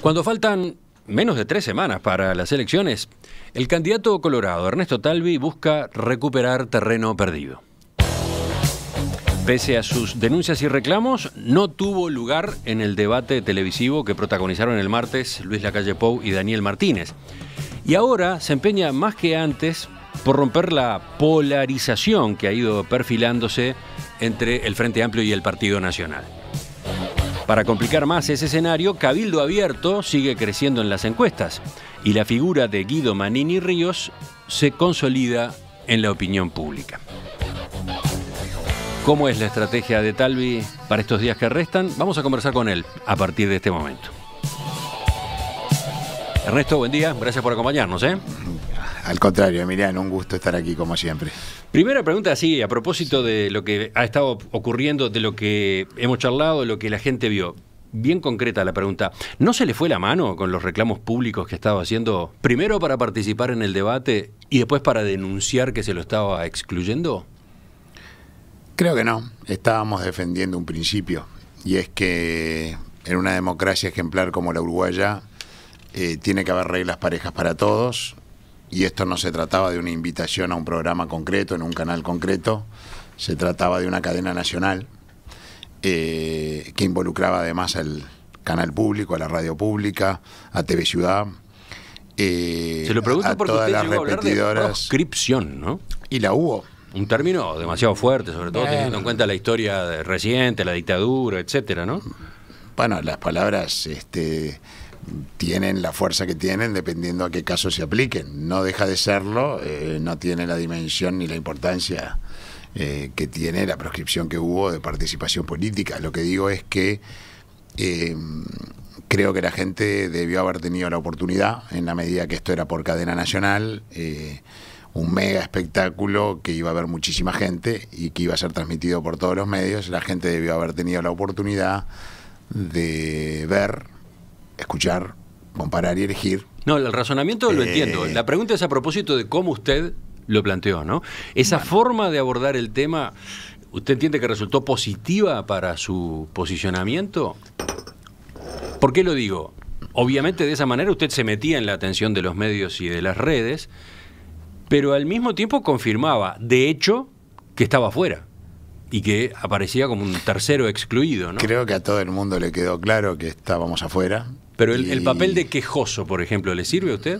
Cuando faltan menos de 3 semanas para las elecciones, el candidato colorado Ernesto Talvi busca recuperar terreno perdido. Pese a sus denuncias y reclamos, no tuvo lugar en el debate televisivo que protagonizaron el martes Luis Lacalle Pou y Daniel Martínez. Y ahora se empeña más que antes por romper la polarización que ha ido perfilándose entre el Frente Amplio y el Partido Nacional. Para complicar más ese escenario, Cabildo Abierto sigue creciendo en las encuestas y la figura de Guido Manini Ríos se consolida en la opinión pública. ¿Cómo es la estrategia de Talvi para estos días que restan? Vamos a conversar con él a partir de este momento. Ernesto, buen día, gracias por acompañarnos. Al contrario, Emiliano, un gusto estar aquí como siempre. Primera pregunta, sí, a propósito de lo que ha estado ocurriendo, de lo que hemos charlado, de lo que la gente vio. Bien concreta la pregunta. ¿No se le fue la mano con los reclamos públicos que estaba haciendo, primero para participar en el debate y después para denunciar que se lo estaba excluyendo? Creo que no. Estábamos defendiendo un principio, y es que en una democracia ejemplar como la uruguaya tiene que haber reglas parejas para todos. Y esto no se trataba de una invitación a un programa concreto, en un canal concreto, se trataba de una cadena nacional que involucraba además al canal público, a la radio pública, a TV Ciudad, se lo pregunto porque todas usted las llegó a hablar de repetidoras. proscripción, ¿no? Y la hubo. Un término demasiado fuerte, sobre todo teniendo en cuenta la historia reciente, la dictadura, etcétera, ¿no? Bueno, las palabras tienen la fuerza que tienen dependiendo a qué caso se apliquen. No deja de serlo, no tiene la dimensión ni la importancia que tiene la proscripción que hubo de participación política. Lo que digo es que creo que la gente debió haber tenido la oportunidad, en la medida que esto era por cadena nacional, un mega espectáculo que iba a haber muchísima gente y que iba a ser transmitido por todos los medios. La gente debió haber tenido la oportunidad de ver, escuchar, comparar y elegir. No, el razonamiento lo entiendo. La pregunta es a propósito de cómo usted lo planteó, ¿no? Esa forma de abordar el tema, ¿usted entiende que resultó positiva para su posicionamiento? ¿Por qué lo digo? Obviamente de esa manera usted se metía en la atención de los medios y de las redes, pero al mismo tiempo confirmaba, de hecho, que estaba fuera y que aparecía como un tercero excluido, ¿no? Creo que a todo el mundo le quedó claro que estábamos afuera. Pero el papel de quejoso, por ejemplo, ¿le sirve a usted?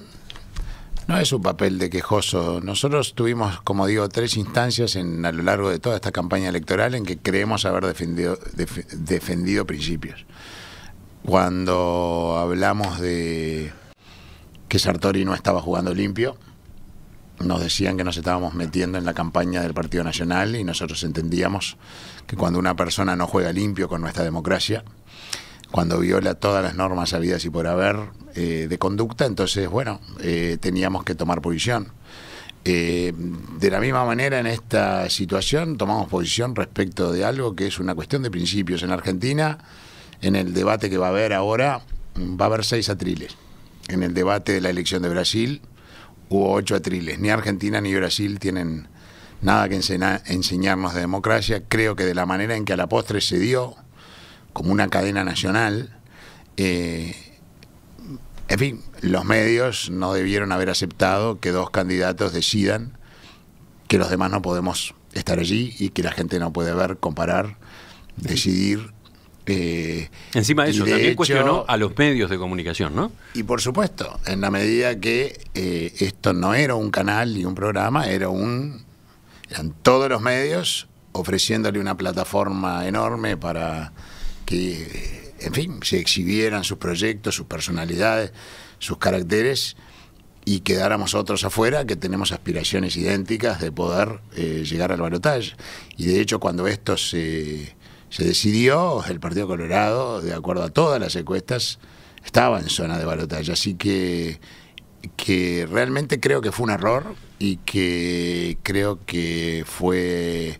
No es un papel de quejoso. Nosotros tuvimos, como digo, 3 instancias a lo largo de toda esta campaña electoral en que creemos haber defendido principios. Cuando hablamos de que Sartori no estaba jugando limpio, nos decían que nos estábamos metiendo en la campaña del Partido Nacional y nosotros entendíamos que cuando una persona no juega limpio con nuestra democracia, cuando viola todas las normas habidas y por haber de conducta, entonces, bueno, teníamos que tomar posición. De la misma manera, en esta situación, tomamos posición respecto de algo que es una cuestión de principios. En Argentina, en el debate que va a haber ahora, va a haber 6 atriles. En el debate de la elección de Brasil, hubo 8 atriles. Ni Argentina ni Brasil tienen nada que enseñarnos de democracia. Creo que de la manera en que a la postre se dio, como una cadena nacional, en fin, los medios no debieron haber aceptado que 2 candidatos decidan que los demás no podemos estar allí y que la gente no puede ver, comparar, decidir. Encima de eso, de también hecho, cuestionó a los medios de comunicación, ¿no? Y por supuesto, en la medida que esto no era un canal ni un programa, eran todos los medios ofreciéndole una plataforma enorme para que, en fin, se exhibieran sus proyectos, sus personalidades, sus caracteres, y quedáramos otros afuera que tenemos aspiraciones idénticas de poder llegar al balotaje. Y de hecho, cuando esto se decidió, el Partido Colorado, de acuerdo a todas las encuestas, estaba en zona de balotaje. Así que realmente creo que fue un error y que creo que fue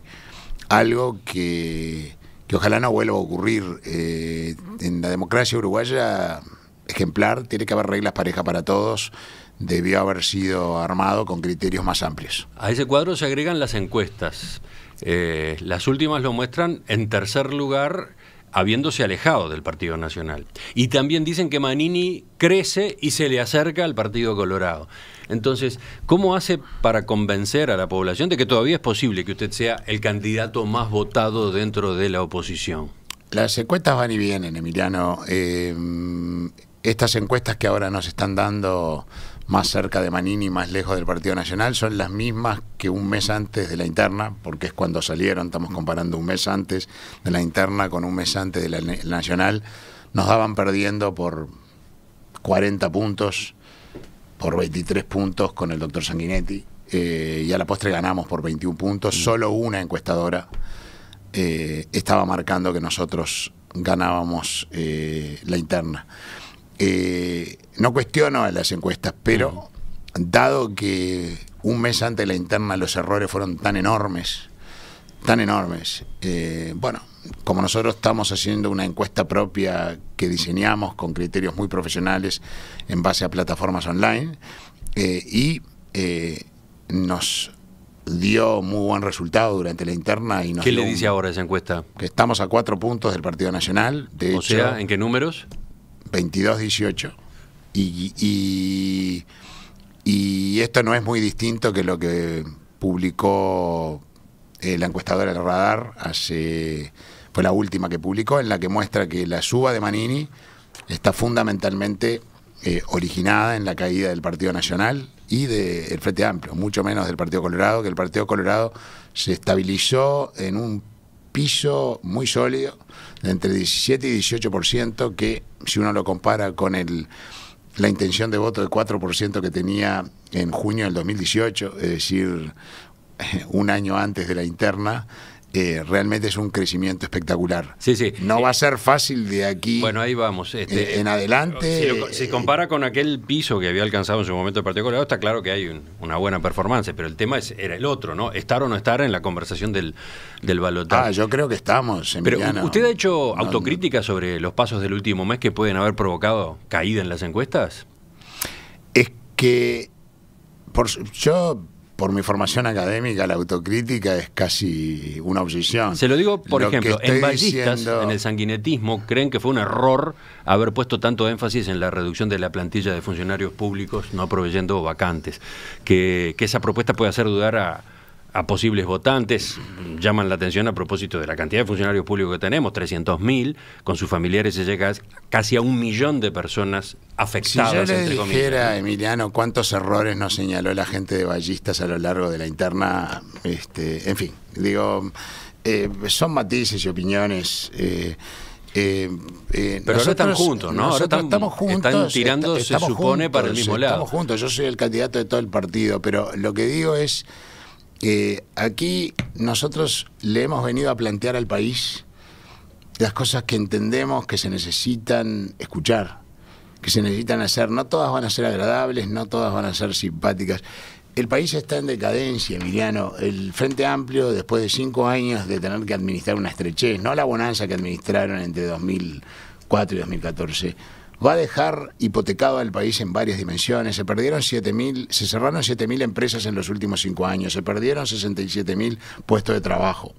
algo que ojalá no vuelva a ocurrir. En la democracia uruguaya ejemplar tiene que haber reglas parejas para todos. Debió haber sido armado con criterios más amplios. A ese cuadro se agregan las encuestas. Las últimas lo muestran en tercer lugar habiéndose alejado del Partido Nacional. Y también dicen que Manini crece y se le acerca al Partido Colorado. Entonces, ¿cómo hace para convencer a la población de que todavía es posible que usted sea el candidato más votado dentro de la oposición? Las encuestas van y vienen, Emiliano. Estas encuestas que ahora nos están dando más cerca de Manini, más lejos del Partido Nacional, son las mismas que un mes antes de la interna, porque es cuando salieron. Estamos comparando un mes antes de la interna con un mes antes de la nacional. Nos daban perdiendo por 40 puntos, por 23 puntos con el doctor Sanguinetti, y a la postre ganamos por 21 puntos. Solo una encuestadora estaba marcando que nosotros ganábamos la interna. No cuestiono a las encuestas, pero dado que un mes antes de la interna los errores fueron tan enormes, bueno, como nosotros estamos haciendo una encuesta propia que diseñamos con criterios muy profesionales en base a plataformas online, nos dio muy buen resultado durante la interna. Y nos ¿Qué le dice ahora esa encuesta? Que estamos a 4 puntos del Partido Nacional. De hecho, sea, ¿en qué números? 22-18. Y esto no es muy distinto que lo que publicó la encuestadora del Radar, fue la última que publicó, en la que muestra que la suba de Manini está fundamentalmente originada en la caída del Partido Nacional y del Frente Amplio, mucho menos del Partido Colorado, que el Partido Colorado se estabilizó en un piso muy sólido de entre 17 y 18%, que si uno lo compara con la intención de voto de 4% que tenía en junio del 2018, es decir, un año antes de la interna, realmente es un crecimiento espectacular. Sí, sí. No va a ser fácil de aquí, bueno, ahí vamos, en adelante. Si compara con aquel piso que había alcanzado en su momento el Partido Colorado, está claro que hay una buena performance, pero el tema era el otro, ¿no? Estar o no estar en la conversación del balotaje. Yo creo que estamos, Emiliano. Pero ¿usted ha hecho autocrítica sobre los pasos del último mes que pueden haber provocado caída en las encuestas? Es que por mi formación académica, la autocrítica es casi una obsesión. Se lo digo, por ejemplo, en Ballistas, en el sanguinetismo, creen que fue un error haber puesto tanto énfasis en la reducción de la plantilla de funcionarios públicos, no proveyendo vacantes. Que esa propuesta puede hacer dudar a posibles votantes. Llaman la atención a propósito de la cantidad de funcionarios públicos que tenemos, 300.000, con sus familiares se llega casi a 1 millón de personas afectadas. Si yo le entre dijera, comillas, Emiliano, cuántos errores nos señaló la gente de Ballistas a lo largo de la interna, en fin, digo, son matices y opiniones. Pero ahora están juntos, ¿no? Ahora estamos juntos. Están tirando, se supone, para el mismo lado. Estamos juntos, yo soy el candidato de todo el partido, pero lo que digo es aquí nosotros le hemos venido a plantear al país las cosas que entendemos que se necesitan escuchar, que se necesitan hacer. No todas van a ser agradables, no todas van a ser simpáticas. El país está en decadencia, Emiliano. El Frente Amplio, después de 5 años de tener que administrar una estrechez, no la bonanza que administraron entre 2004 y 2014, va a dejar hipotecado al país en varias dimensiones. Se cerraron 7.000 empresas en los últimos 5 años, se perdieron 67.000 puestos de trabajo.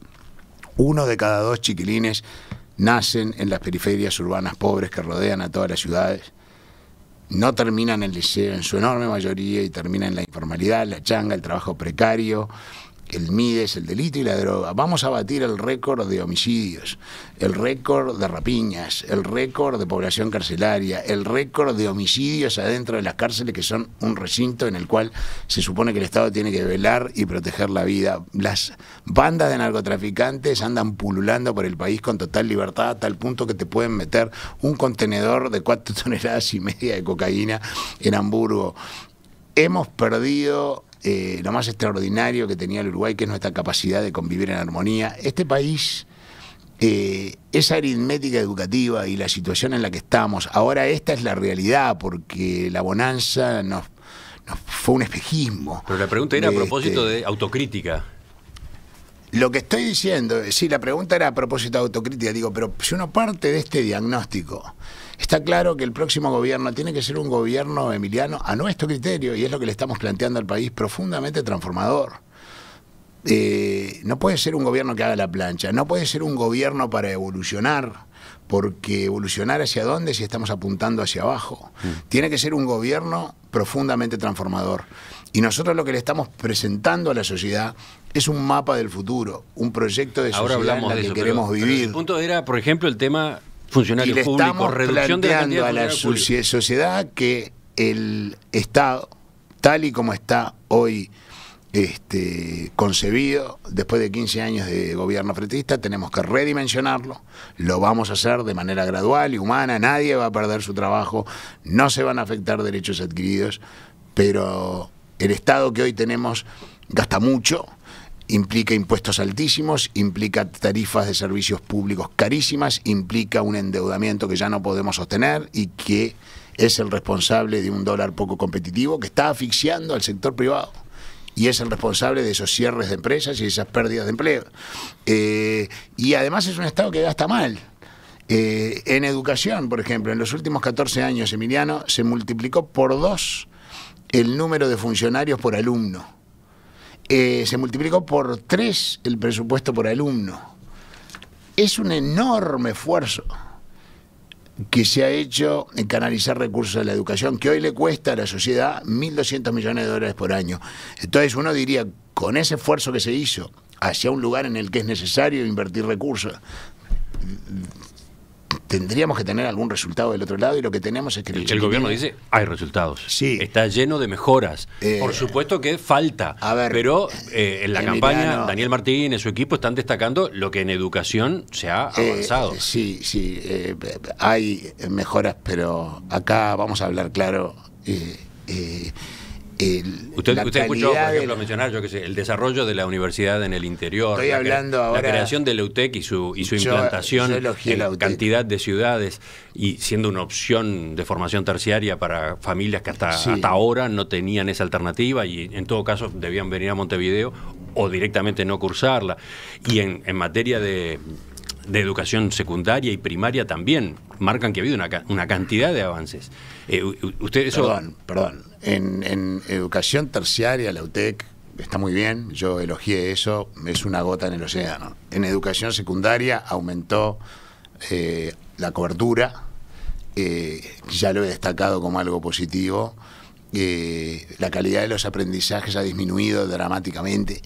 1 de cada 2 chiquilines nacen en las periferias urbanas pobres que rodean a todas las ciudades. No terminan el liceo en su enorme mayoría y terminan en la informalidad, la changa, el trabajo precario, el MIDES, el delito y la droga. Vamos a batir el récord de homicidios, el récord de rapiñas, el récord de población carcelaria, el récord de homicidios adentro de las cárceles, que son un recinto en el cual se supone que el Estado tiene que velar y proteger la vida. Las bandas de narcotraficantes andan pululando por el país con total libertad, a tal punto que te pueden meter un contenedor de 4,5 toneladas de cocaína en Hamburgo. Hemos perdido lo más extraordinario que tenía el Uruguay, que es nuestra capacidad de convivir en armonía. Este país, esa aritmética educativa y la situación en la que estamos, ahora esta es la realidad, porque la bonanza nos fue un espejismo. Pero la pregunta era a propósito de autocrítica. Lo que estoy diciendo, sí, la pregunta era a propósito de autocrítica, digo, pero si uno parte de este diagnóstico, está claro que el próximo gobierno tiene que ser un gobierno, Emiliano, a nuestro criterio, y es lo que le estamos planteando al país, profundamente transformador. no puede ser un gobierno que haga la plancha, no puede ser un gobierno para evolucionar, porque evolucionar hacia dónde si estamos apuntando hacia abajo. Tiene que ser un gobierno profundamente transformador. Y nosotros lo que le estamos presentando a la sociedad es un mapa del futuro, un proyecto de sociedad en la que queremos vivir. El punto era, por ejemplo, el tema funcionarios públicos, públicos, reducción de la cantidad a la sociedad que el Estado, tal y como está hoy concebido, después de 15 años de gobierno frentista, tenemos que redimensionarlo. Lo vamos a hacer de manera gradual y humana. Nadie va a perder su trabajo, no se van a afectar derechos adquiridos, pero el Estado que hoy tenemos gasta mucho, implica impuestos altísimos, implica tarifas de servicios públicos carísimas, implica un endeudamiento que ya no podemos sostener y que es el responsable de un dólar poco competitivo que está asfixiando al sector privado. Y es el responsable de esos cierres de empresas y de esas pérdidas de empleo. Y además es un Estado que gasta mal. En educación, por ejemplo, en los últimos 14 años, Emiliano, se multiplicó por 2 el número de funcionarios por alumno. Se multiplicó por 3 el presupuesto por alumno. Es un enorme esfuerzo que se ha hecho en canalizar recursos a la educación, que hoy le cuesta a la sociedad 1.200 millones de dólares por año. Entonces uno diría, con ese esfuerzo que se hizo hacia un lugar en el que es necesario invertir recursos, tendríamos que tener algún resultado del otro lado, y lo que tenemos es que el gobierno dice, hay resultados. Sí. Está lleno de mejoras. Por supuesto que falta. A ver, pero en la campaña, Daniel Martín y su equipo están destacando lo que en educación se ha avanzado. Sí, hay mejoras, pero acá vamos a hablar claro. Usted escuchó, por ejemplo, mencionar, yo qué sé, el desarrollo de la universidad en el interior, Estoy hablando ahora, la creación de la UTEC y su implantación en cantidad de ciudades, y siendo una opción de formación terciaria para familias que hasta ahora no tenían esa alternativa y en todo caso debían venir a Montevideo o directamente no cursarla. Y en materia de educación secundaria y primaria también marcan que ha habido una cantidad de avances. Usted eso... Perdón. En educación terciaria, la UTEC está muy bien, yo elogié eso, es una gota en el océano. En educación secundaria aumentó la cobertura, ya lo he destacado como algo positivo. La calidad de los aprendizajes ha disminuido dramáticamente.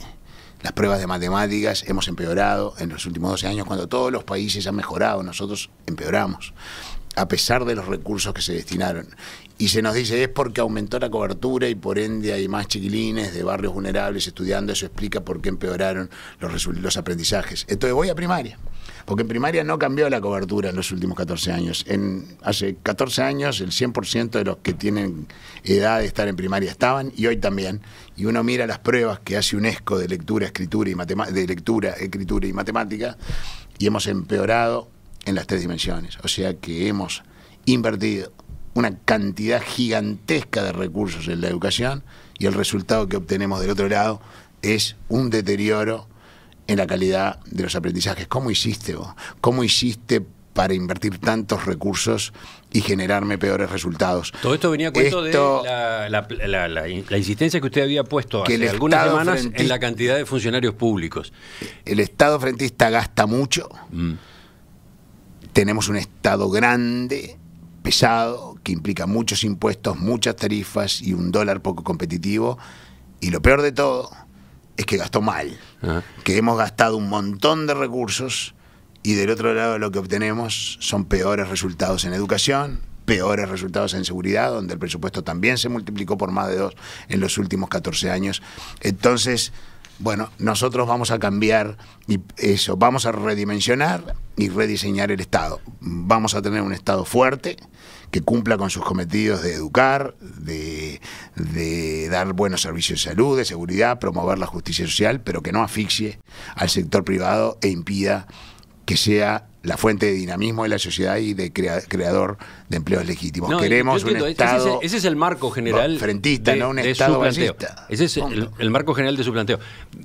Las pruebas de matemáticas hemos empeorado en los últimos 12 años, cuando todos los países han mejorado, nosotros empeoramos, a pesar de los recursos que se destinaron. Y se nos dice, es porque aumentó la cobertura y por ende hay más chiquilines de barrios vulnerables estudiando, eso explica por qué empeoraron los aprendizajes. Entonces voy a primaria, porque en primaria no cambió la cobertura en los últimos 14 años. Hace 14 años el 100% de los que tienen edad de estar en primaria estaban, y hoy también. Y uno mira las pruebas que hace UNESCO de lectura, escritura y matemática, y hemos empeorado en las 3 dimensiones. O sea que hemos invertido una cantidad gigantesca de recursos en la educación, y el resultado que obtenemos del otro lado es un deterioro en la calidad de los aprendizajes. ¿Cómo hiciste vos? ¿Cómo hiciste para invertir tantos recursos y generarme peores resultados? Todo esto venía a cuento de la insistencia que usted había puesto hace algunas semanas en la cantidad de funcionarios públicos. El Estado frentista gasta mucho. Tenemos un Estado grande, pesado, que implica muchos impuestos, muchas tarifas y un dólar poco competitivo. Y lo peor de todo es que gastó mal, que hemos gastado un montón de recursos, y del otro lado lo que obtenemos son peores resultados en educación, peores resultados en seguridad, donde el presupuesto también se multiplicó por más de 2 en los últimos 14 años. Entonces, bueno, nosotros vamos a cambiar y eso, vamos a redimensionar y rediseñar el Estado. Vamos a tener un Estado fuerte que cumpla con sus cometidos de educar, de dar buenos servicios de salud, de seguridad, promover la justicia social, pero que no asfixie al sector privado e impida que sea la fuente de dinamismo de la sociedad y de creador de empleos legítimos. No, queremos un Estado... Ese es el marco general frentista, no un Estado ballista. Ese es el marco general de su planteo.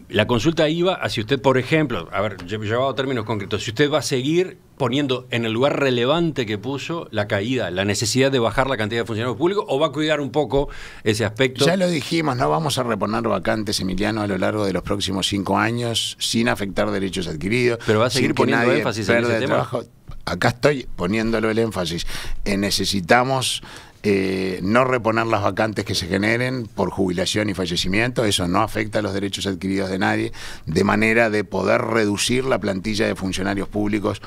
La consulta iba a si usted, por ejemplo, a ver, llevado a términos concretos, si usted va a seguir poniendo en el lugar relevante que puso la caída, la necesidad de bajar la cantidad de funcionarios públicos, o va a cuidar un poco ese aspecto? Ya lo dijimos, no vamos a reponer vacantes, Emiliano, a lo largo de los próximos 5 años, sin afectar derechos adquiridos. Pero va a seguir poniendo énfasis en ese tema. Acá estoy poniéndolo el énfasis. Necesitamos no reponer las vacantes que se generen por jubilación y fallecimiento. Eso no afecta a los derechos adquiridos de nadie, de manera de poder reducir la plantilla de funcionarios públicos,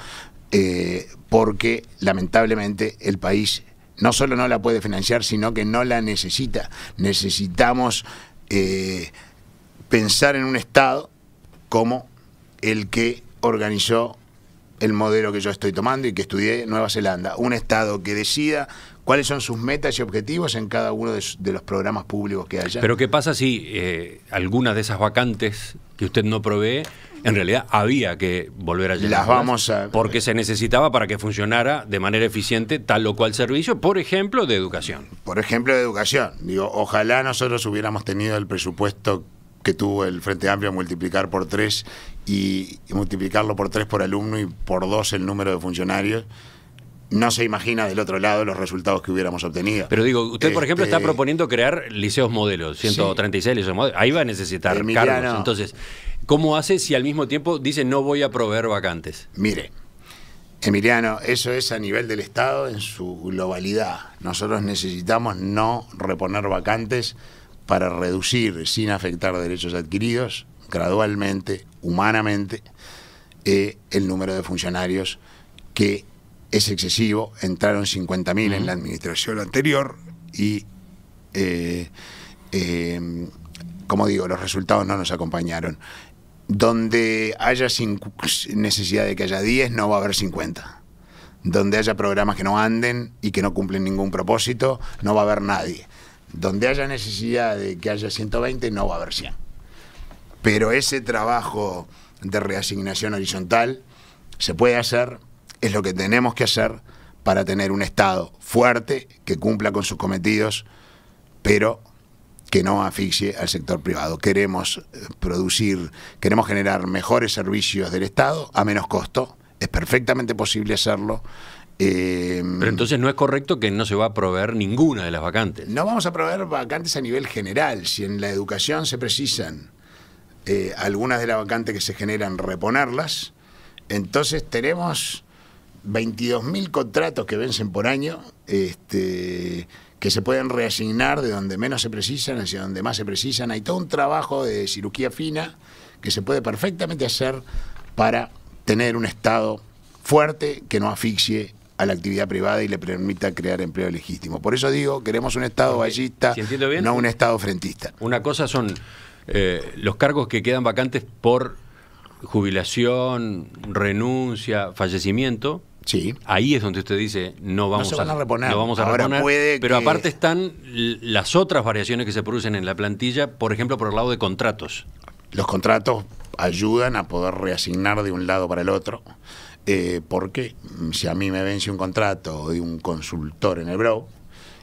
porque lamentablemente el país no solo no la puede financiar, sino que no la necesita. Necesitamos pensar en un Estado como el que organizó el modelo que yo estoy tomando y que estudié en Nueva Zelanda. Un Estado que decida cuáles son sus metas y objetivos en cada uno de los programas públicos que haya. Pero ¿qué pasa si algunas de esas vacantes que usted no provee, en realidad había que volver a llenarlas? Las vamos a... Porque se necesitaba para que funcionara de manera eficiente tal o cual servicio, por ejemplo, de educación. Por ejemplo, de educación. Digo, ojalá nosotros hubiéramos tenido el presupuesto que tuvo el Frente Amplio, multiplicar por 3 y multiplicarlo por 3 por alumno y por 2 el número de funcionarios. No se imagina del otro lado los resultados que hubiéramos obtenido. Pero digo, usted por ejemplo está proponiendo crear liceos modelos, 136 liceos modelos. Ahí va a necesitar cargos. Entonces, ¿cómo hace si al mismo tiempo dice no voy a proveer vacantes? Mire, Emiliano, eso es a nivel del Estado en su globalidad. Nosotros necesitamos no reponer vacantes para reducir, sin afectar derechos adquiridos, gradualmente, humanamente, el número de funcionarios, que es excesivo. Entraron 50.000 en la administración anterior y, como digo, los resultados no nos acompañaron. Donde haya necesidad de que haya 10, no va a haber 50. Donde haya programas que no anden y que no cumplen ningún propósito, no va a haber nadie. Donde haya necesidad de que haya 120, no va a haber 100. Pero ese trabajo de reasignación horizontal se puede hacer, es lo que tenemos que hacer para tener un Estado fuerte, que cumpla con sus cometidos, pero que no asfixie al sector privado. Queremos queremos generar mejores servicios del Estado a menos costo. Es perfectamente posible hacerlo. Pero entonces no es correcto que no se va a proveer ninguna de las vacantes. No vamos a proveer vacantes a nivel general. Si en la educación se precisan algunas de las vacantes que se generan, reponerlas, entonces tenemos 22.000 contratos que vencen por año, que se pueden reasignar de donde menos se precisan hacia donde más se precisan. Hay todo un trabajo de cirugía fina que se puede perfectamente hacer para tener un Estado fuerte que no asfixie a la actividad privada y le permita crear empleo legítimo. Por eso digo, queremos un Estado ballista, no un Estado frentista. Una cosa son los cargos que quedan vacantes por jubilación, renuncia, fallecimiento. Sí. Ahí es donde usted dice no vamos a reponer. No vamos a Ahora reponer, pero aparte están las otras variaciones que se producen en la plantilla, por ejemplo, por el lado de contratos. Los contratos ayudan a poder reasignar de un lado para el otro, porque si a mí me vence un contrato de un consultor en el BRO,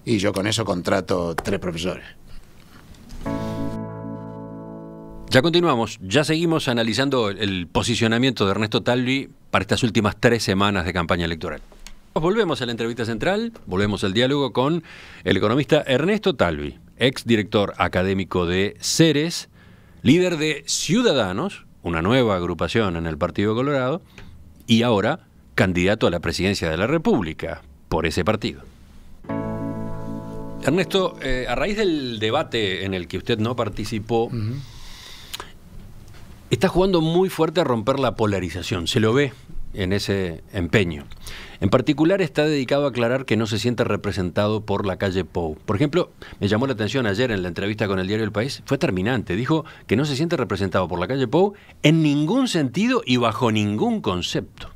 y yo con eso contrato 3 profesores. Ya continuamos, ya seguimos analizando el posicionamiento de Ernesto Talvi para estas últimas 3 semanas de campaña electoral. Volvemos a la entrevista central, volvemos al diálogo con el economista Ernesto Talvi, ex director académico de Ceres, líder de Ciudadanos, una nueva agrupación en el Partido Colorado, y ahora candidato a la presidencia de la República por ese partido. Ernesto, a raíz del debate en el que usted no participó, está jugando muy fuerte a romper la polarización, se lo ve en ese empeño. En particular está dedicado a aclarar que no se siente representado por la calle Pou. Por ejemplo, me llamó la atención ayer en la entrevista con el diario El País, fue terminante, dijo que no se siente representado por la calle Pou en ningún sentido y bajo ningún concepto.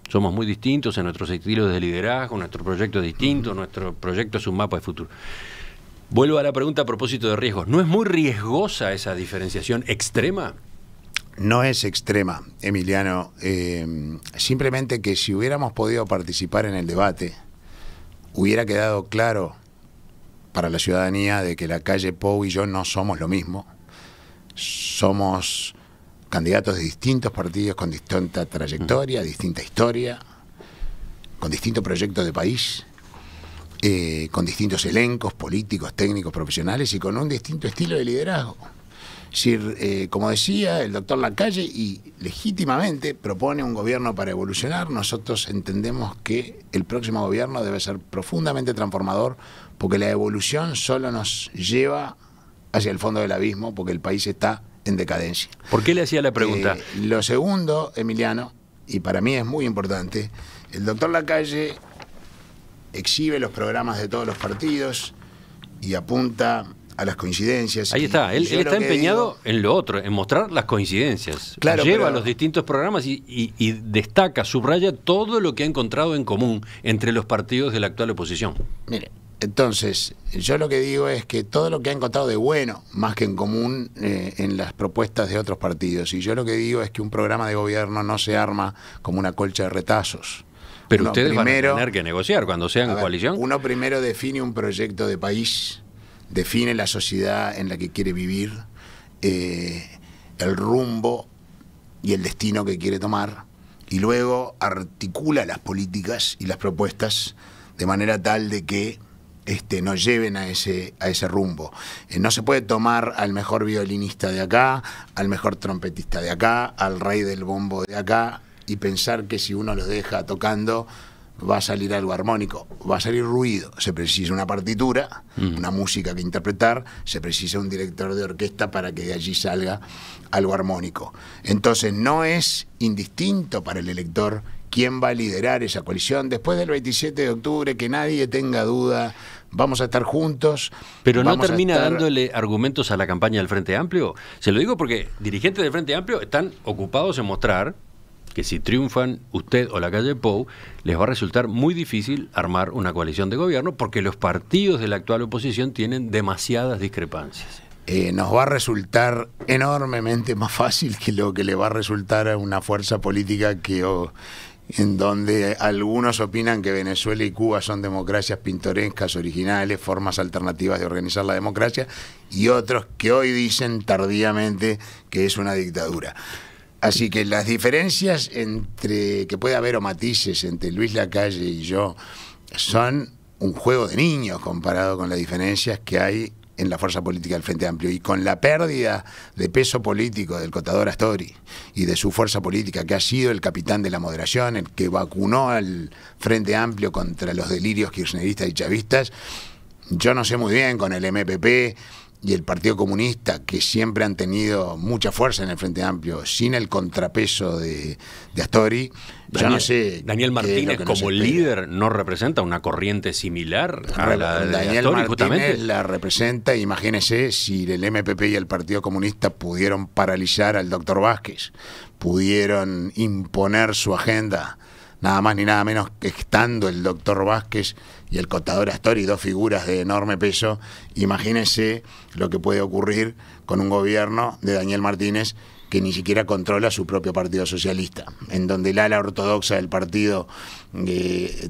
Somos muy distintos en nuestros estilos de liderazgo, nuestro proyecto es distinto, nuestro proyecto es un mapa de futuro. Vuelvo a la pregunta a propósito de riesgos. ¿No es muy riesgosa esa diferenciación extrema? No es extrema, Emiliano. Simplemente que si hubiéramos podido participar en el debate, hubiera quedado claro para la ciudadanía de que la calle Pou y yo no somos lo mismo. Somos candidatos de distintos partidos con distinta trayectoria, distinta historia, con distintos proyectos de país, con distintos elencos políticos, técnicos, profesionales y con un distinto estilo de liderazgo. Es decir, como decía el doctor Lacalle, y legítimamente propone un gobierno para evolucionar, nosotros entendemos que el próximo gobierno debe ser profundamente transformador, porque la evolución solo nos lleva hacia el fondo del abismo, porque el país está en decadencia. ¿Por qué le hacía la pregunta? Lo segundo, Emiliano, y para mí es muy importante, el doctor Lacalle exhibe los programas de todos los partidos y apunta a las coincidencias. Ahí está, él está empeñado en lo otro, en mostrar las coincidencias. Claro, lleva los distintos programas y destaca, subraya todo lo que ha encontrado en común entre los partidos de la actual oposición. Mire, entonces, yo lo que digo es que todo lo que ha encontrado de bueno, más que en común, en las propuestas de otros partidos. Y yo lo que digo es que un programa de gobierno no se arma como una colcha de retazos. Pero ustedes van a tener que negociar cuando sean coalición. Uno primero define un proyecto de país, define la sociedad en la que quiere vivir, el rumbo y el destino que quiere tomar, y luego articula las políticas y las propuestas de manera tal de que nos lleven a ese rumbo. No se puede tomar al mejor violinista de acá, al mejor trompetista de acá, al rey del bombo de acá, y pensar que si uno los deja tocando va a salir algo armónico, va a salir ruido. Se precisa una partitura, una música que interpretar, se precisa un director de orquesta para que de allí salga algo armónico. Entonces no es indistinto para el elector quién va a liderar esa coalición. Después del 27 de octubre, que nadie tenga duda, vamos a estar juntos. Pero no termina dándole argumentos a la campaña del Frente Amplio. Se lo digo porque dirigentes del Frente Amplio están ocupados en mostrar que si triunfan usted o Lacalle Pou, les va a resultar muy difícil armar una coalición de gobierno porque los partidos de la actual oposición tienen demasiadas discrepancias. Nos va a resultar enormemente más fácil que lo que le va a resultar a una fuerza política en donde algunos opinan que Venezuela y Cuba son democracias pintorescas, originales, formas alternativas de organizar la democracia, y otros que hoy dicen tardíamente que es una dictadura. Así que las diferencias que puede haber o matices entre Luis Lacalle y yo son un juego de niños comparado con las diferencias que hay en la fuerza política del Frente Amplio, y con la pérdida de peso político del contador Astori y de su fuerza política, que ha sido el capitán de la moderación, el que vacunó al Frente Amplio contra los delirios kirchneristas y chavistas. Yo no sé muy bien con el MPP y el Partido Comunista, que siempre han tenido mucha fuerza en el Frente Amplio, sin el contrapeso de Astori. Yo no sé. Daniel Martínez, como líder, ¿no representa una corriente similar a la de Daniel Astori, Martínez justamente? la representa. Imagínese si el MPP y el Partido Comunista pudieron paralizar al doctor Vázquez, pudieron imponer su agenda, nada más ni nada menos que estando el doctor Vázquez y el contador Astori, dos figuras de enorme peso. Imagínense lo que puede ocurrir con un gobierno de Daniel Martínez que ni siquiera controla su propio Partido Socialista, en donde el ala ortodoxa del partido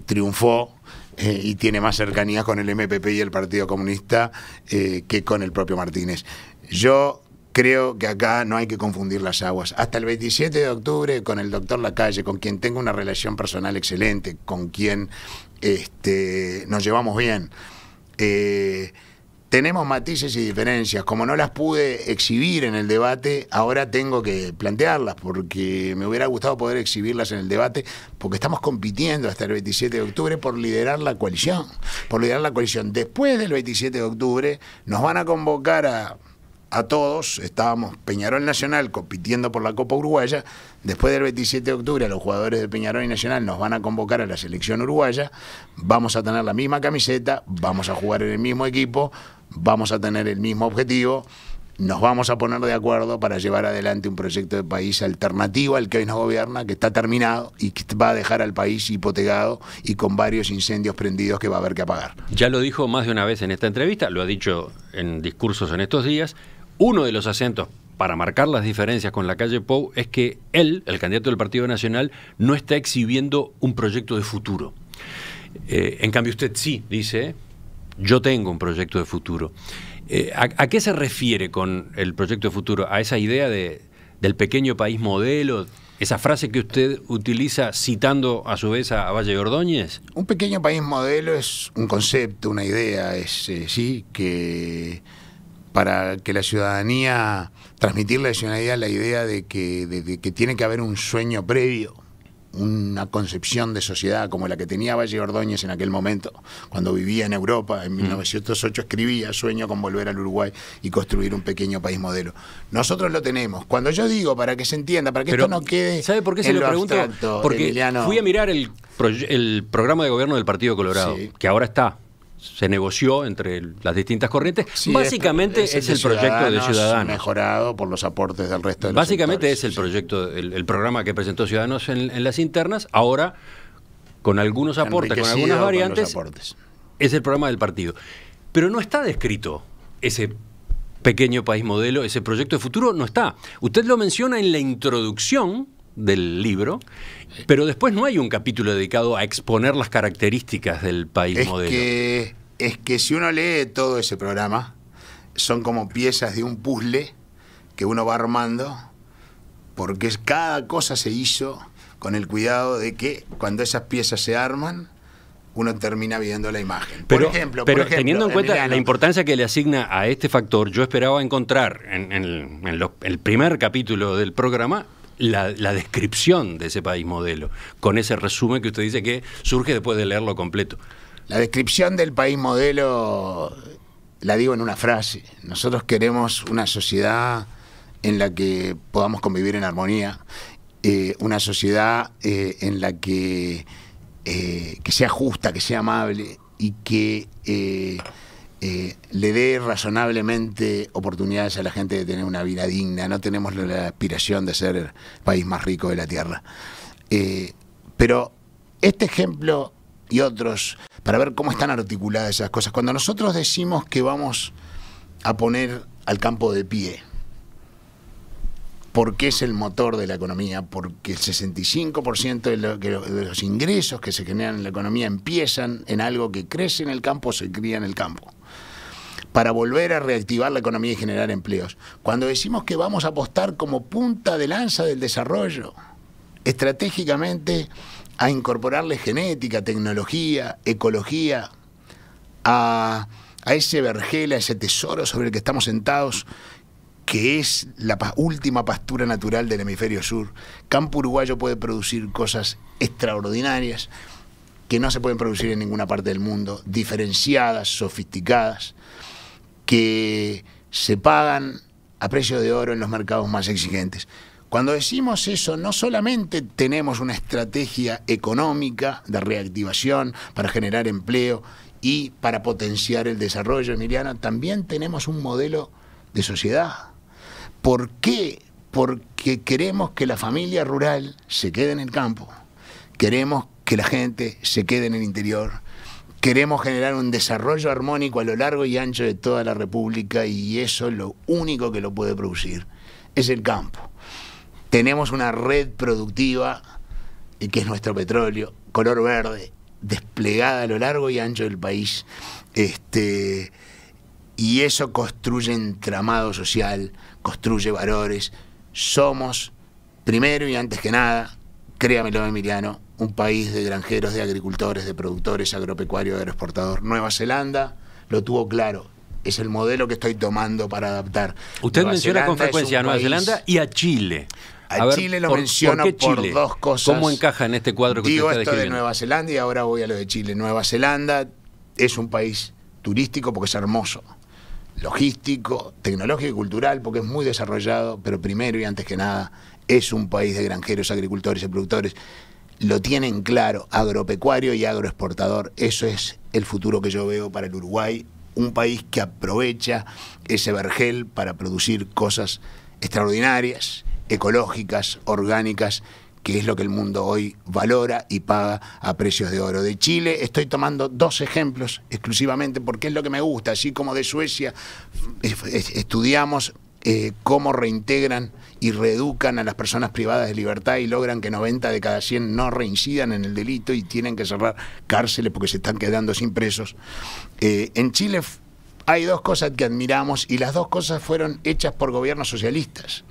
triunfó y tiene más cercanía con el MPP y el Partido Comunista que con el propio Martínez. Yo creo que acá no hay que confundir las aguas. Hasta el 27 de octubre, con el doctor Lacalle, con quien tengo una relación personal excelente, con quien nos llevamos bien, tenemos matices y diferencias. Como no las pude exhibir en el debate, ahora tengo que plantearlas, porque me hubiera gustado poder exhibirlas en el debate, porque estamos compitiendo hasta el 27 de octubre por liderar la coalición. Después del 27 de octubre nos van a convocar a todos. Estábamos Peñarol Nacional compitiendo por la Copa Uruguaya. Después del 27 de octubre, a los jugadores de Peñarol y Nacional nos van a convocar a la selección uruguaya. Vamos a tener la misma camiseta, vamos a jugar en el mismo equipo, vamos a tener el mismo objetivo. Nos vamos a poner de acuerdo para llevar adelante un proyecto de país alternativo al que hoy nos gobierna, que está terminado y que va a dejar al país hipotecado y con varios incendios prendidos que va a haber que apagar. Ya lo dijo más de una vez en esta entrevista, lo ha dicho en discursos en estos días. Uno de los acentos para marcar las diferencias con Lacalle Pou es que él, el candidato del Partido Nacional, no está exhibiendo un proyecto de futuro. En cambio usted sí dice, yo tengo un proyecto de futuro. ¿A qué se refiere con el proyecto de futuro? ¿A esa idea del pequeño país modelo esa frase que usted utiliza citando a su vez a Valle de Ordóñez? Un pequeño país modelo es un concepto, una idea, es sí, que para que la ciudadanía, transmitirle a la ciudadanía la idea de que tiene que haber un sueño previo, una concepción de sociedad como la que tenía Valle de Ordóñez en aquel momento, cuando vivía en Europa, en 1908 escribía "Sueño con volver al Uruguay y construir un pequeño país modelo". Nosotros lo tenemos. Cuando yo digo, para que se entienda, para que esto no quede ¿sabe por qué se lo pregunto? abstracto, Porque Emiliano, fui a mirar el programa de gobierno del Partido Colorado, sí, que ahora se negoció entre las distintas corrientes. sí, básicamente es el proyecto de Ciudadanos. Mejorado por los aportes del resto de los Básicamente sectores, es el sí, proyecto, el programa que presentó Ciudadanos en las internas, ahora con algunos aportes, con algunas variantes, es el programa del partido. Pero no está descrito ese pequeño país modelo, ese proyecto de futuro, no está. Usted lo menciona en la introducción del libro, pero después no hay un capítulo dedicado a exponer las características del país modelo. Es que si uno lee todo ese programa, son como piezas de un puzzle que uno va armando, porque cada cosa se hizo con el cuidado de que cuando esas piezas se arman, uno termina viendo la imagen. Pero, por ejemplo, teniendo en cuenta Emiliano, la importancia que le asigna a este factor, yo esperaba encontrar en el primer capítulo del programa la descripción de ese país modelo, con ese resumen que usted dice que surge después de leerlo completo. La descripción del país modelo la digo en una frase. Nosotros queremos una sociedad en la que podamos convivir en armonía, una sociedad en la que sea justa, que sea amable y que le dé razonablemente oportunidades a la gente de tener una vida digna. No tenemos la aspiración de ser el país más rico de la tierra. Pero este ejemplo y otros, para ver cómo están articuladas esas cosas. Cuando nosotros decimos que vamos a poner al campo de pie, porque es el motor de la economía, porque el 65% de los ingresos que se generan en la economía empiezan en algo que crece en el campo, se cría en el campo, para volver a reactivar la economía y generar empleos. Cuando decimos que vamos a apostar como punta de lanza del desarrollo, estratégicamente a incorporarle genética, tecnología, ecología, a ese vergel, a ese tesoro sobre el que estamos sentados, que es la última pastura natural del hemisferio sur. Campo uruguayo puede producir cosas extraordinarias que no se pueden producir en ninguna parte del mundo, diferenciadas, sofisticadas, que se pagan a precio de oro en los mercados más exigentes. Cuando decimos eso, no solamente tenemos una estrategia económica de reactivación para generar empleo y para potenciar el desarrollo, Emiliano, también tenemos un modelo de sociedad. ¿Por qué? Porque queremos que la familia rural se quede en el campo, queremos que la gente se quede en el interior, queremos generar un desarrollo armónico a lo largo y ancho de toda la República, y eso lo único que lo puede producir es el campo. Tenemos una red productiva, que es nuestro petróleo, color verde, desplegada a lo largo y ancho del país, y eso construye entramado social, construye valores. Somos, primero y antes que nada, créamelo, Emiliano, un país de granjeros, de agricultores, de productores, agropecuarios, agroexportador. Nueva Zelanda lo tuvo claro. Es el modelo que estoy tomando para adaptar. Usted Nueva menciona Zelanda con frecuencia a Nueva Zelanda y a Chile. A Chile lo menciono por dos cosas. ¿Cómo encaja en este cuadro que digo usted está esto de describiendo? Nueva Zelanda y ahora voy a lo de Chile. Nueva Zelanda es un país turístico porque es hermoso, logístico, tecnológico y cultural porque es muy desarrollado, pero primero y antes que nada es un país de granjeros, agricultores y productores. Lo tienen claro, agropecuario y agroexportador. Eso es el futuro que yo veo para el Uruguay, un país que aprovecha ese vergel para producir cosas extraordinarias, ecológicas, orgánicas, que es lo que el mundo hoy valora y paga a precios de oro. De Chile estoy tomando dos ejemplos exclusivamente porque es lo que me gusta, así como de Suecia estudiamos cómo reintegran y reeducan a las personas privadas de libertad y logran que 90 de cada 100 no reincidan en el delito y tienen que cerrar cárceles porque se están quedando sin presos. En Chile hay dos cosas que admiramos y las dos cosas fueron hechas por gobiernos socialistas.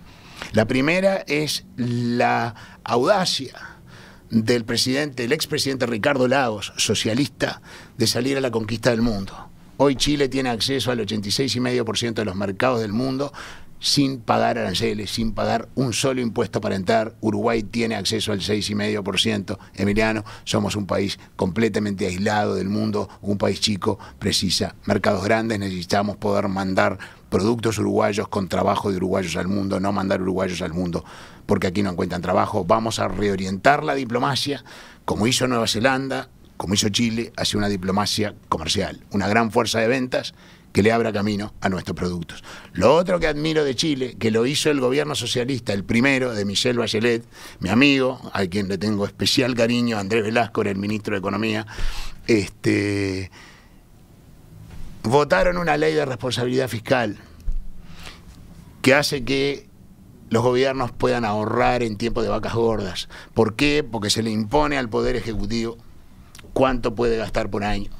La primera es la audacia del expresidente Ricardo Lagos, socialista, de salir a la conquista del mundo. Hoy Chile tiene acceso al 86,5% de los mercados del mundo sin pagar aranceles, sin pagar un solo impuesto para entrar. Uruguay tiene acceso al 6,5%. Emiliano, somos un país completamente aislado del mundo, un país chico, precisa mercados grandes, necesitamos poder mandar productos uruguayos con trabajo de uruguayos al mundo, no mandar uruguayos al mundo porque aquí no encuentran trabajo. Vamos a reorientar la diplomacia, como hizo Nueva Zelanda, como hizo Chile, hacia una diplomacia comercial, una gran fuerza de ventas que le abra camino a nuestros productos. Lo otro que admiro de Chile, que lo hizo el gobierno socialista, el primero de Michelle Bachelet, mi amigo, a quien le tengo especial cariño, Andrés Velasco, era el ministro de Economía, votaron una ley de responsabilidad fiscal que hace que los gobiernos puedan ahorrar en tiempo de vacas gordas. ¿Por qué? Porque se le impone al Poder Ejecutivo cuánto puede gastar por año.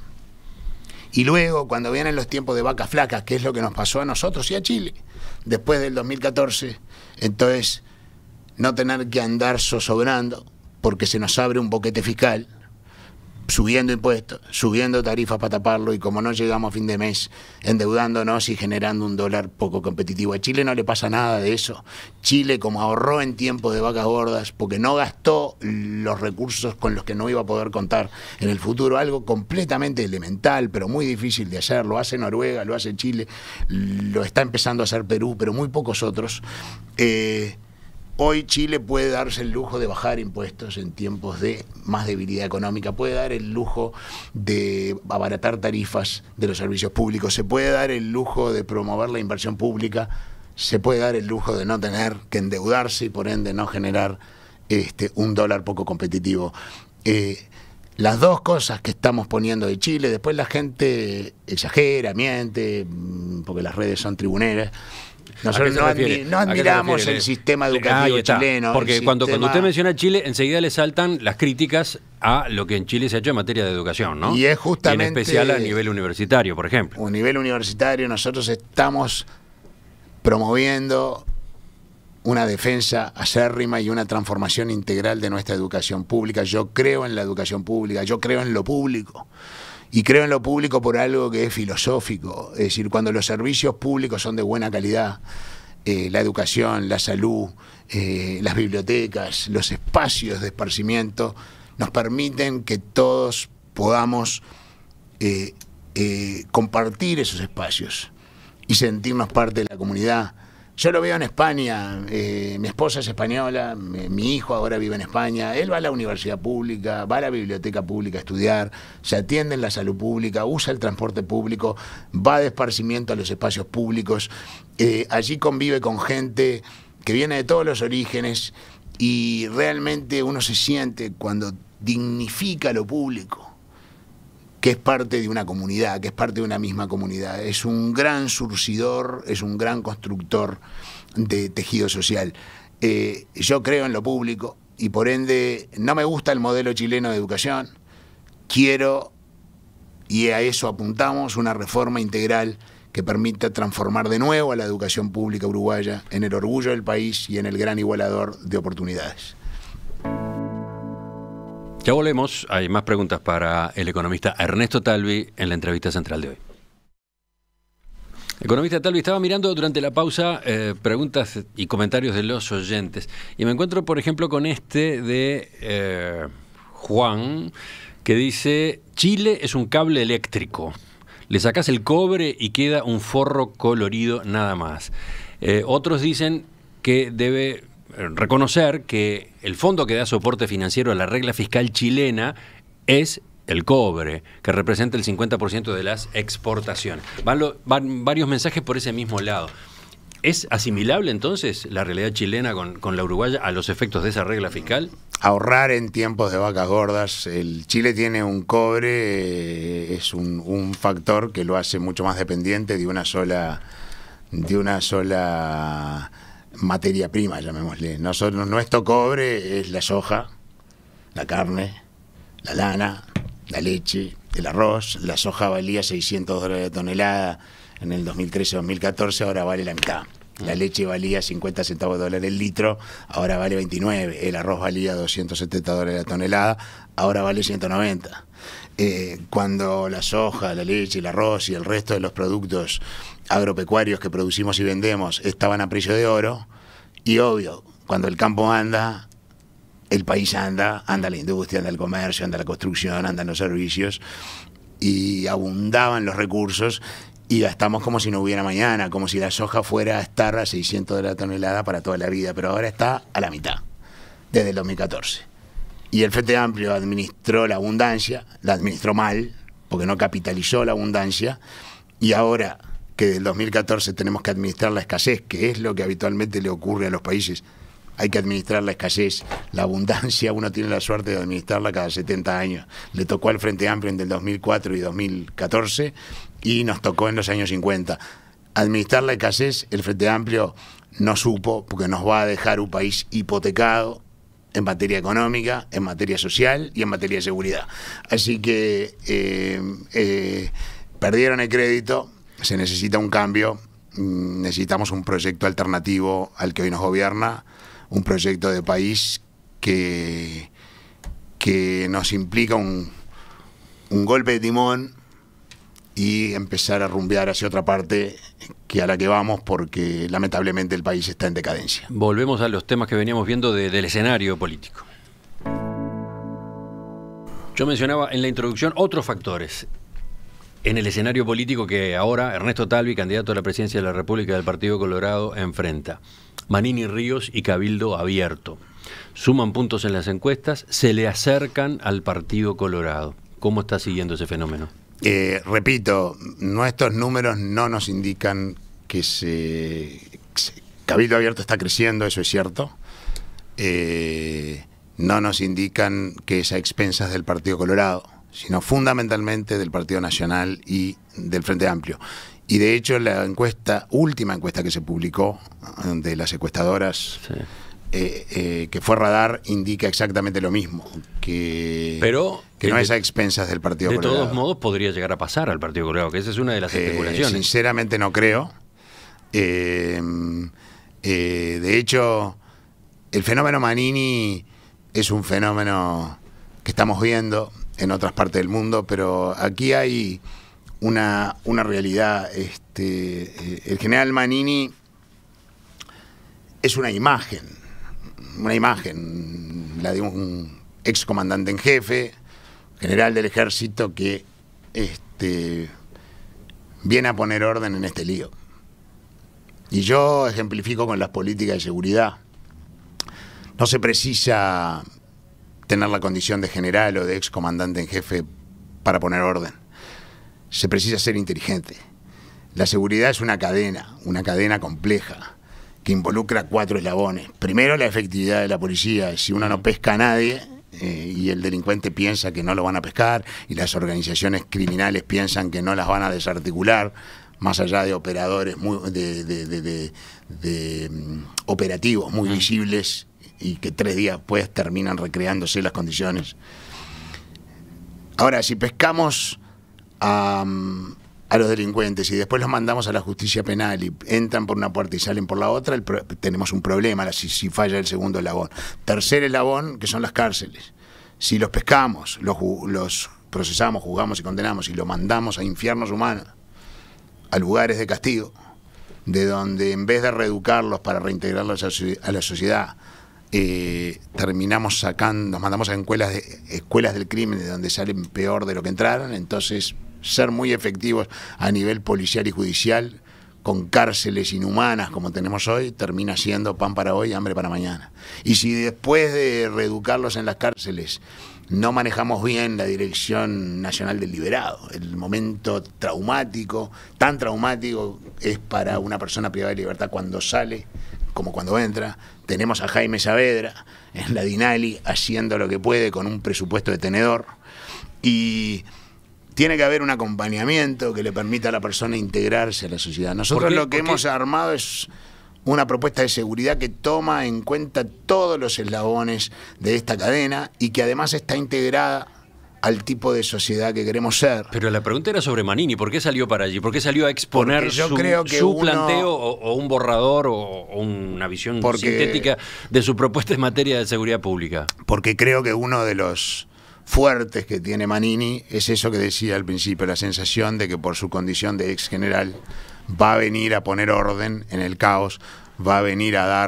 Y luego, cuando vienen los tiempos de vacas flacas, que es lo que nos pasó a nosotros y a Chile, después del 2014, entonces no tener que andar zozobrando porque se nos abre un boquete fiscal, subiendo impuestos, subiendo tarifas para taparlo, y como no llegamos a fin de mes endeudándonos y generando un dólar poco competitivo. A Chile no le pasa nada de eso. Chile, como ahorró en tiempo de vacas gordas, porque no gastó los recursos con los que no iba a poder contar en el futuro, algo completamente elemental, pero muy difícil de hacer. Lo hace Noruega, lo hace Chile, lo está empezando a hacer Perú, pero muy pocos otros. Hoy Chile puede darse el lujo de bajar impuestos en tiempos de más debilidad económica, puede dar el lujo de abaratar tarifas de los servicios públicos, se puede dar el lujo de promover la inversión pública, se puede dar el lujo de no tener que endeudarse y por ende no generar un dólar poco competitivo. Las dos cosas que estamos poniendo de Chile, después la gente exagera, miente, porque las redes son tribuneras. Nosotros no admiramos el sistema educativo chileno. Porque cuando usted menciona Chile, enseguida le saltan las críticas a lo que en Chile se ha hecho en materia de educación, ¿no? Y es justamente... Y en especial a nivel universitario, por ejemplo. A nivel universitario, nosotros estamos promoviendo una defensa acérrima y una transformación integral de nuestra educación pública. Yo creo en la educación pública, yo creo en lo público. Y creo en lo público por algo que es filosófico, es decir, cuando los servicios públicos son de buena calidad, la educación, la salud, las bibliotecas, los espacios de esparcimiento, nos permiten que todos podamos compartir esos espacios y sentirnos parte de la comunidad. Yo lo veo en España, mi esposa es española, mi hijo ahora vive en España, él va a la universidad pública, va a la biblioteca pública a estudiar, se atiende en la salud pública, usa el transporte público, va de esparcimiento a los espacios públicos, allí convive con gente que viene de todos los orígenes y realmente uno se siente cuando dignifica lo público, que es parte de una comunidad, que es parte de una misma comunidad. Es un gran surcidor, es un gran constructor de tejido social. Yo creo en lo público y por ende no me gusta el modelo chileno de educación. Quiero, y a eso apuntamos, una reforma integral que permita transformar de nuevo a la educación pública uruguaya en el orgullo del país y en el gran igualador de oportunidades. Ya volvemos, hay más preguntas para el economista Ernesto Talvi en la entrevista central de hoy. Economista Talvi, estaba mirando durante la pausa preguntas y comentarios de los oyentes y me encuentro, por ejemplo, con este de Juan, que dice: Chile es un cable eléctrico, le sacás el cobre y queda un forro colorido nada más. Otros dicen que debe reconocer que el fondo que da soporte financiero a la regla fiscal chilena es el cobre, que representa el 50% de las exportaciones. Van varios mensajes por ese mismo lado. ¿Es asimilable entonces la realidad chilena con la uruguaya a los efectos de esa regla fiscal? Ahorrar en tiempos de vacas gordas. El Chile tiene un cobre, es un factor que lo hace mucho más dependiente de una sola materia prima, llamémosle. Nuestro cobre es la soja, la carne, la lana, la leche, el arroz. La soja valía $600 de tonelada en el 2013-2014, ahora vale la mitad. La leche valía 50 centavos de dólar el litro, ahora vale 29. El arroz valía 270 dólares la tonelada, ahora vale 190. Cuando la soja, la leche, el arroz y el resto de los productos agropecuarios que producimos y vendemos estaban a precio de oro, y obvio, cuando el campo anda, el país anda la industria, anda el comercio, anda la construcción, andan los servicios, y abundaban los recursos, y gastamos como si no hubiera mañana, como si la soja fuera a estar a 600 de la tonelada para toda la vida, pero ahora está a la mitad, desde el 2014. Y el Frente Amplio administró la abundancia, la administró mal, porque no capitalizó la abundancia, y ahora que del 2014 tenemos que administrar la escasez, que es lo que habitualmente le ocurre a los países, hay que administrar la escasez, la abundancia, uno tiene la suerte de administrarla cada 70 años. Le tocó al Frente Amplio en el 2004 y 2014, y nos tocó en los años 50. Administrar la escasez, el Frente Amplio no supo, porque nos va a dejar un país hipotecado en materia económica, en materia social y en materia de seguridad. Así que perdieron el crédito, se necesita un cambio, necesitamos un proyecto alternativo al que hoy nos gobierna, un proyecto de país que nos implica un golpe de timón y empezar a rumbear hacia otra parte que a la que vamos, porque lamentablemente el país está en decadencia. Volvemos a los temas que veníamos viendo del escenario político. Yo mencionaba en la introducción otros factores en el escenario político que ahora Ernesto Talvi, candidato a la presidencia de la República del Partido Colorado, enfrenta. Manini Ríos y Cabildo Abierto. Suman puntos en las encuestas, se le acercan al Partido Colorado. ¿Cómo está siguiendo ese fenómeno? Repito, nuestros números no nos indican que Cabildo Abierto está creciendo, eso es cierto. No nos indican que es a expensas del Partido Colorado, sino fundamentalmente del Partido Nacional y del Frente Amplio. Y de hecho la última encuesta que se publicó de las encuestadoras, sí, que fue Radar, indica exactamente lo mismo, que no es a expensas del Partido Colorado. De todos modos podría llegar a pasar al Partido Colorado, que esa es una de las especulaciones. Sinceramente no creo. De hecho, el fenómeno Manini es un fenómeno que estamos viendo en otras partes del mundo, pero aquí hay una realidad. El general Manini es una imagen, la de un ex comandante en jefe, general del ejército, que viene a poner orden en este lío. Y yo ejemplifico con las políticas de seguridad. No se precisa tener la condición de general o de ex comandante en jefe para poner orden. Se precisa ser inteligente. La seguridad es una cadena compleja, que involucra 4 eslabones. Primero, la efectividad de la policía. Si uno no pesca a nadie y el delincuente piensa que no lo van a pescar, y las organizaciones criminales piensan que no las van a desarticular, más allá de operadores operativos muy visibles y que 3 días después terminan recreándose las condiciones. Ahora, si pescamos a los delincuentes y después los mandamos a la justicia penal y entran por una puerta y salen por la otra, tenemos un problema si falla el segundo eslabón. Tercer eslabón, que son las cárceles. Si los pescamos, los procesamos, juzgamos y condenamos y los mandamos a infiernos humanos, a lugares de castigo, de donde en vez de reeducarlos para reintegrarlos a la sociedad, nos mandamos a escuelas del crimen, de donde salen peor de lo que entraron. Entonces, ser muy efectivos a nivel policial y judicial con cárceles inhumanas como tenemos hoy termina siendo pan para hoy, hambre para mañana. Y si después de reeducarlos en las cárceles no manejamos bien la Dirección Nacional del Liberado, el momento traumático, tan traumático es para una persona privada de libertad cuando sale como cuando entra. Tenemos a Jaime Saavedra en la Dinali haciendo lo que puede con un presupuesto de tenedor, y tiene que haber un acompañamiento que le permita a la persona integrarse a la sociedad. Nosotros lo que hemos armado es una propuesta de seguridad que toma en cuenta todos los eslabones de esta cadena y que además está integrada al tipo de sociedad que queremos ser. Pero la pregunta era sobre Manini. ¿Por qué salió para allí? ¿Por qué salió a exponer su planteo o un borrador o una visión sintética de su propuesta en materia de seguridad pública? Porque creo que uno de los fuertes que tiene Manini es eso que decía al principio, la sensación de que por su condición de ex general va a venir a poner orden en el caos, va a venir a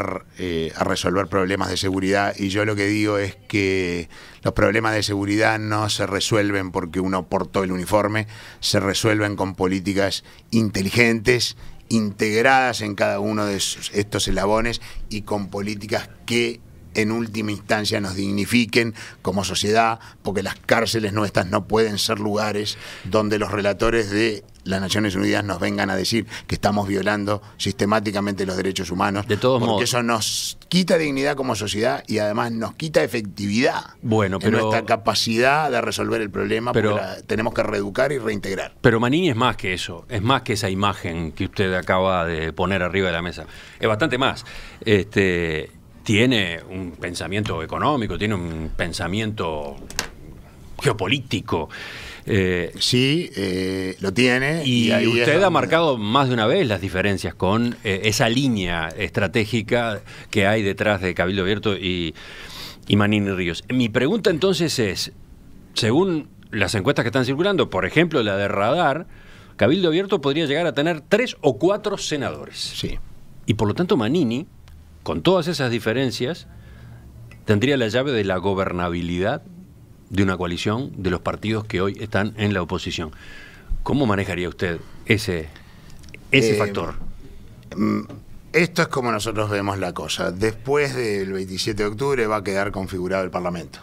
resolver problemas de seguridad, y yo lo que digo es que los problemas de seguridad no se resuelven porque uno portó el uniforme, se resuelven con políticas inteligentes, integradas en cada uno de estos eslabones y con políticas que en última instancia nos dignifiquen como sociedad, porque las cárceles nuestras no pueden ser lugares donde los relatores de las Naciones Unidas nos vengan a decir que estamos violando sistemáticamente los derechos humanos. De todos modos, porque eso nos quita dignidad como sociedad y además nos quita efectividad en nuestra capacidad de resolver el problema, porque tenemos que reeducar y reintegrar. Pero Manini es más que eso, es más que esa imagen que usted acaba de poner arriba de la mesa. Es bastante más. Tiene un pensamiento económico, tiene un pensamiento geopolítico. Sí, lo tiene. Y usted ha marcado más de una vez las diferencias con esa línea estratégica que hay detrás de Cabildo Abierto y Manini Ríos. Mi pregunta entonces es, según las encuestas que están circulando, por ejemplo la de Radar, Cabildo Abierto podría llegar a tener 3 o 4 senadores. Sí. Y por lo tanto Manini, con todas esas diferencias, tendría la llave de la gobernabilidad de una coalición de los partidos que hoy están en la oposición. ¿Cómo manejaría usted ese factor? Esto es como nosotros vemos la cosa. Después del 27 de octubre va a quedar configurado el Parlamento.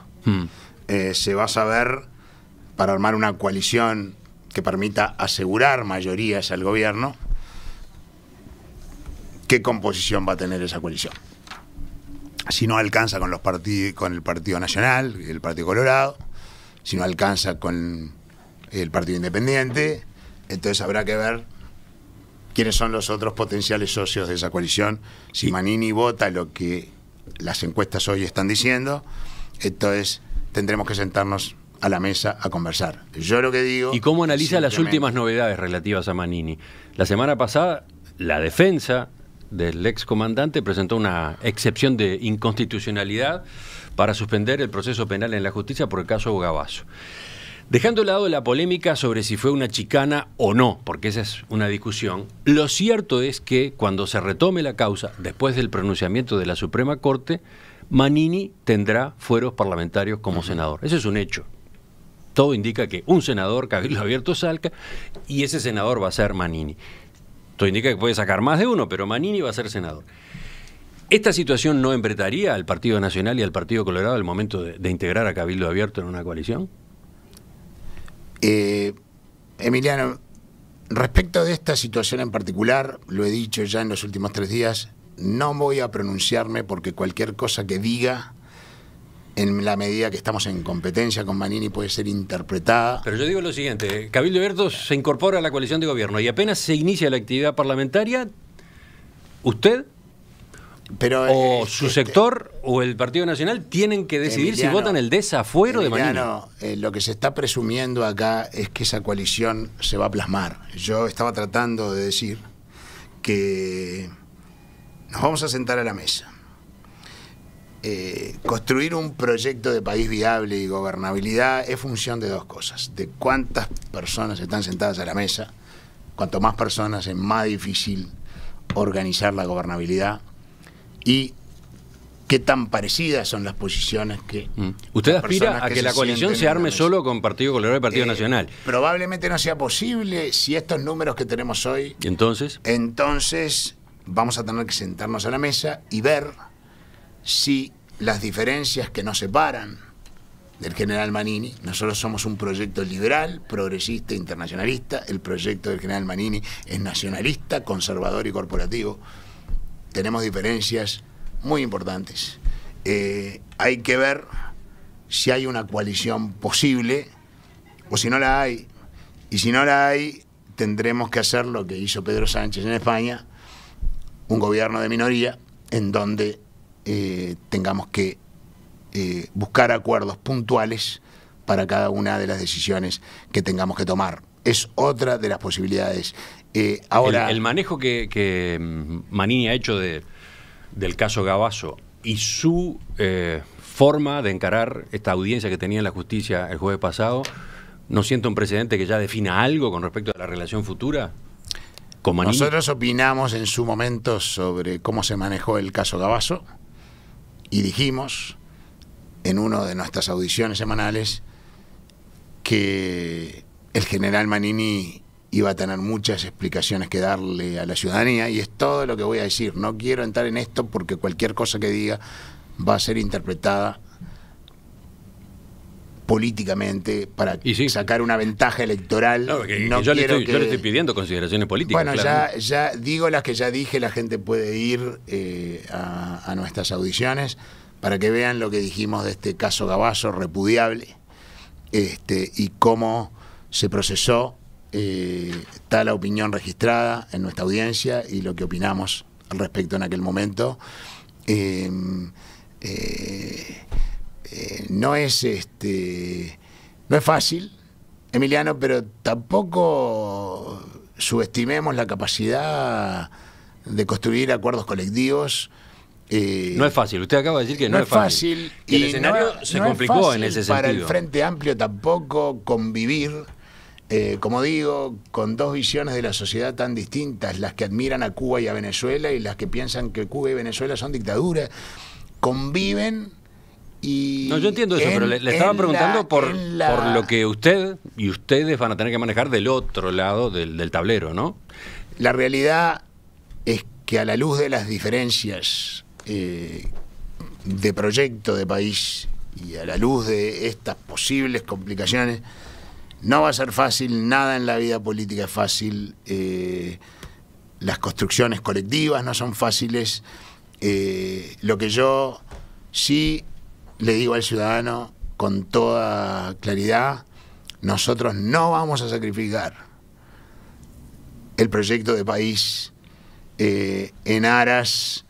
Se va a saber, para armar una coalición que permita asegurar mayorías al gobierno, qué composición va a tener esa coalición. Si no alcanza con el Partido Nacional, el Partido Colorado, si no alcanza con el Partido Independiente, entonces habrá que ver quiénes son los otros potenciales socios de esa coalición. Si Manini vota lo que las encuestas hoy están diciendo, entonces tendremos que sentarnos a la mesa a conversar. Yo lo que digo... ¿Y cómo analiza las últimas novedades relativas a Manini? La semana pasada, la defensa del excomandante presentó una excepción de inconstitucionalidad para suspender el proceso penal en la justicia por el caso Gavazo. Dejando de lado la polémica sobre si fue una chicana o no, porque esa es una discusión, lo cierto es que cuando se retome la causa, después del pronunciamiento de la Suprema Corte, Manini tendrá fueros parlamentarios como senador. Ese es un hecho. Todo indica que un senador, Cabildo Abierto, salga, y ese senador va a ser Manini. Todo indica que puede sacar más de uno, pero Manini va a ser senador. ¿Esta situación no embretaría al Partido Nacional y al Partido Colorado al momento de integrar a Cabildo Abierto en una coalición? Emiliano, respecto de esta situación en particular, lo he dicho ya en los últimos 3 días, no voy a pronunciarme porque cualquier cosa que diga, en la medida que estamos en competencia con Manini, puede ser interpretada. Pero yo digo lo siguiente, Cabildo Abierto se incorpora a la coalición de gobierno y apenas se inicia la actividad parlamentaria, usted o su sector o el Partido Nacional tienen que decidir, Emiliano, si votan el desafuero de Manini. Lo que se está presumiendo acá es que esa coalición se va a plasmar. Yo estaba tratando de decir que nos vamos a sentar a la mesa. Construir un proyecto de país viable y gobernabilidad es función de 2 cosas: de cuántas personas están sentadas a la mesa. Cuanto más personas es más difícil organizar la gobernabilidad, y qué tan parecidas son las posiciones que... ¿Usted aspira a que la coalición se arme solo con Partido Colorado y Partido Nacional? Probablemente no sea posible si estos números que tenemos hoy... Entonces vamos a tener que sentarnos a la mesa y ver si las diferencias que nos separan del general Manini, nosotros somos un proyecto liberal, progresista, internacionalista, el proyecto del general Manini es nacionalista, conservador y corporativo. Tenemos diferencias muy importantes. Hay que ver si hay una coalición posible o si no la hay. Y si no la hay, tendremos que hacer lo que hizo Pedro Sánchez en España, un gobierno de minoría en donde tengamos que buscar acuerdos puntuales para cada una de las decisiones que tengamos que tomar. Es otra de las posibilidades. Ahora, el manejo que Manini ha hecho del caso Gavazo y su forma de encarar esta audiencia que tenía en la justicia el jueves pasado, ¿no siente un precedente que ya defina algo con respecto a la relación futura con Manini? Nosotros opinamos en su momento sobre cómo se manejó el caso Gavazo y dijimos en una de nuestras audiciones semanales que el general Manini iba a tener muchas explicaciones que darle a la ciudadanía, y es todo lo que voy a decir. No quiero entrar en esto porque cualquier cosa que diga va a ser interpretada políticamente para sacar una ventaja electoral. No, yo le estoy pidiendo consideraciones políticas. Bueno, ya digo las que ya dije. La gente puede ir a nuestras audiciones para que vean lo que dijimos de este caso Gavazo repudiable, y cómo se procesó. Está la opinión registrada en nuestra audiencia y lo que opinamos al respecto en aquel momento. No es fácil, Emiliano, pero tampoco subestimemos la capacidad de construir acuerdos colectivos. No es fácil, usted acaba de decir que no es fácil. Y el escenario se complicó en ese sentido. Para el Frente Amplio tampoco convivir, como digo, con dos visiones de la sociedad tan distintas, las que admiran a Cuba y a Venezuela y las que piensan que Cuba y Venezuela son dictaduras, conviven. Y no, yo entiendo eso, pero le estaba preguntando por lo que usted y ustedes van a tener que manejar del otro lado del tablero, ¿no? La realidad es que a la luz de las diferencias de proyecto de país y a la luz de estas posibles complicaciones, no va a ser fácil. Nada en la vida política es fácil. Las construcciones colectivas no son fáciles. Lo que yo sí le digo al ciudadano con toda claridad: nosotros no vamos a sacrificar el proyecto de país en aras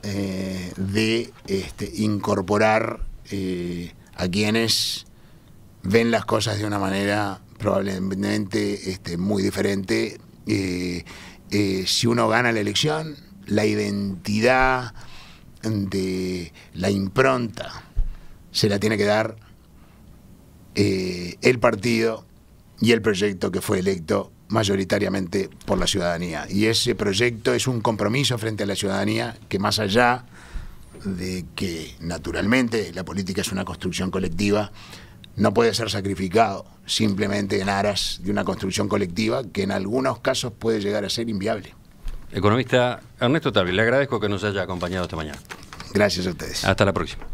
de incorporar a quienes ven las cosas de una manera probablemente muy diferente. Si uno gana la elección, la identidad de la impronta se la tiene que dar el partido y el proyecto que fue electo mayoritariamente por la ciudadanía. Y ese proyecto es un compromiso frente a la ciudadanía que, más allá de que naturalmente la política es una construcción colectiva, no puede ser sacrificado simplemente en aras de una construcción colectiva que en algunos casos puede llegar a ser inviable. Economista Ernesto Tapia, le agradezco que nos haya acompañado esta mañana. Gracias a ustedes. Hasta la próxima.